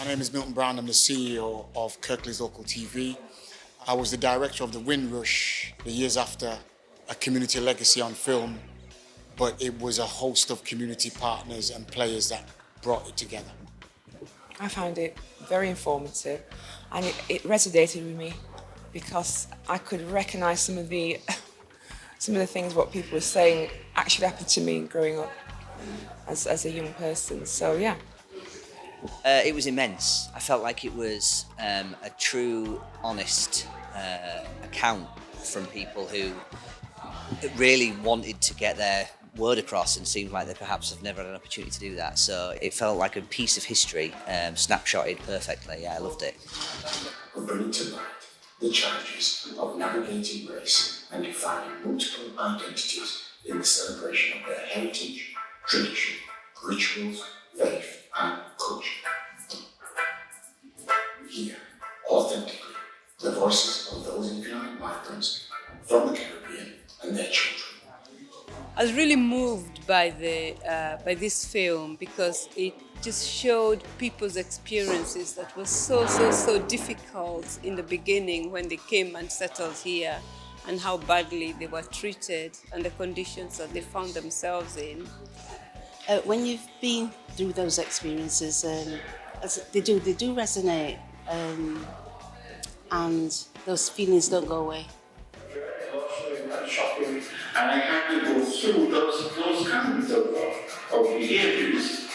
My name is Milton Brown. I'm the CEO of Kirklees Local TV. I was the director of the Windrush the years after, a community legacy on film, but it was a host of community partners and players that brought it together. I found it very informative, and it resonated with me because I could recognise some of the things what people were saying actually happened to me growing up as a young person. So yeah. It was immense. I felt like it was a true, honest account from people who really wanted to get their word across and seemed like they perhaps have never had an opportunity to do that. So it felt like a piece of history, snapshotted perfectly. Yeah, I loved it. We bring to light the challenges of navigating race and defining multiple identities in the celebration of their heritage, tradition, rituals, faith, and culture. We hear authentically the voices of those economic migrants from the Caribbean and their children. I was really moved by this film because it just showed people's experiences that were so difficult in the beginning when they came and settled here, and how badly they were treated and the conditions that they found themselves in. When you've been through those experiences, they do resonate, and those feelings don't go away. Shopping, and I had to go through those kinds of behaviors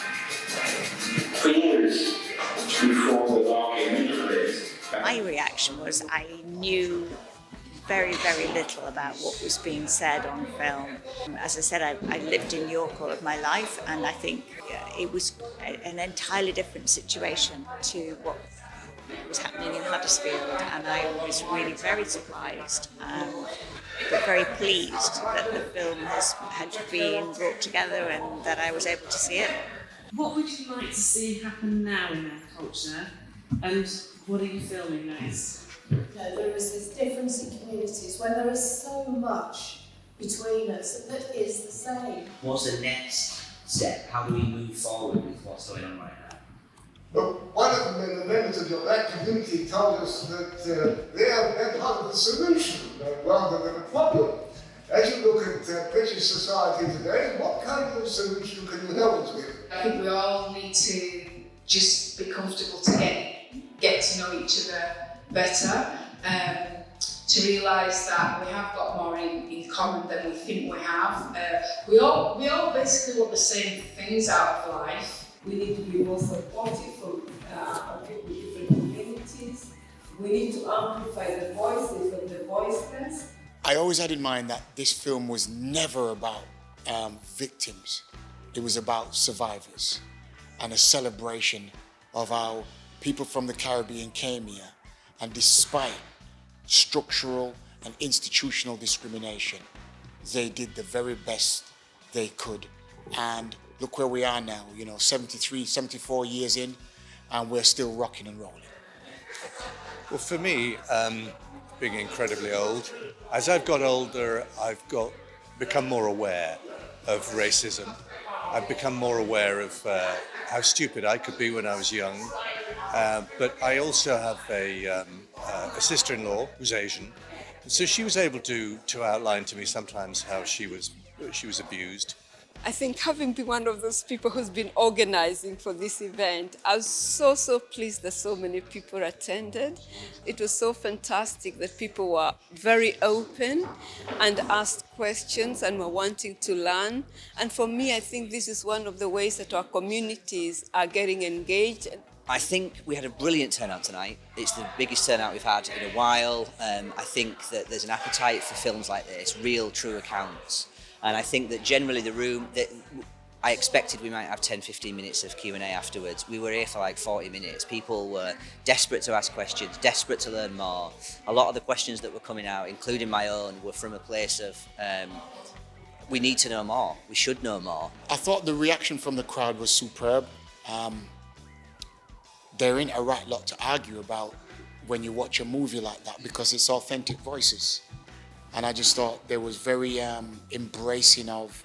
for years before the law came into place. My reaction was I knew very little about what was being said on film. As I said, I lived in York all of my life, and I think it was an entirely different situation to what was happening in Huddersfield, and I was really very surprised, but very pleased that the film had been brought together and that I was able to see it. What would you like to see happen now in our culture, and what are you filming next? There is this difference in communities when there is so much between us that is the same. What's the next step? How do we move forward with what's going on right now? But one of the members of your black community told us that they're part of the solution rather than the problem. As you look at British society today, what kind of solution can you help us with? I think we all need to just be comfortable to get to know each other better, to realise that we have got more in common than we think we have. We all basically want the same things out of life. We need to be more supportive from people with different communities. We need to amplify the voices of the voiceless. I always had in mind that this film was never about victims. It was about survivors and a celebration of how people from the Caribbean came here, and despite structural and institutional discrimination, they did the very best they could. And look where we are now, 73, 74 years in, and we're still rocking and rolling. Well, for me, being incredibly old, as I've got older, I've become more aware of racism. I've become more aware of how stupid I could be when I was young. But I also have a sister-in-law who's Asian, so she was able to outline to me sometimes how she was abused. I think having been one of those people who's been organizing for this event, I was so pleased that so many people attended. It was so fantastic that people were very open and asked questions and were wanting to learn. And for me, I think this is one of the ways that our communities are getting engaged. I think we had a brilliant turnout tonight. It's the biggest turnout we've had in a while. I think that there's an appetite for films like this, real, true accounts. And I think that generally the room, I expected we might have 10-15 minutes of Q&A afterwards. We were here for like 40 minutes. People were desperate to ask questions, desperate to learn more. A lot of the questions that were coming out, including my own, were from a place of, we need to know more, we should know more. I thought the reaction from the crowd was superb. There ain't a right lot to argue about when you watch a movie like that, because it's authentic voices. And I just thought there was very embracing of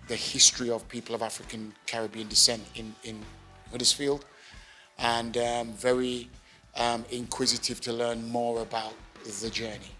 the history of people of African Caribbean descent in Huddersfield. and very inquisitive to learn more about the journey.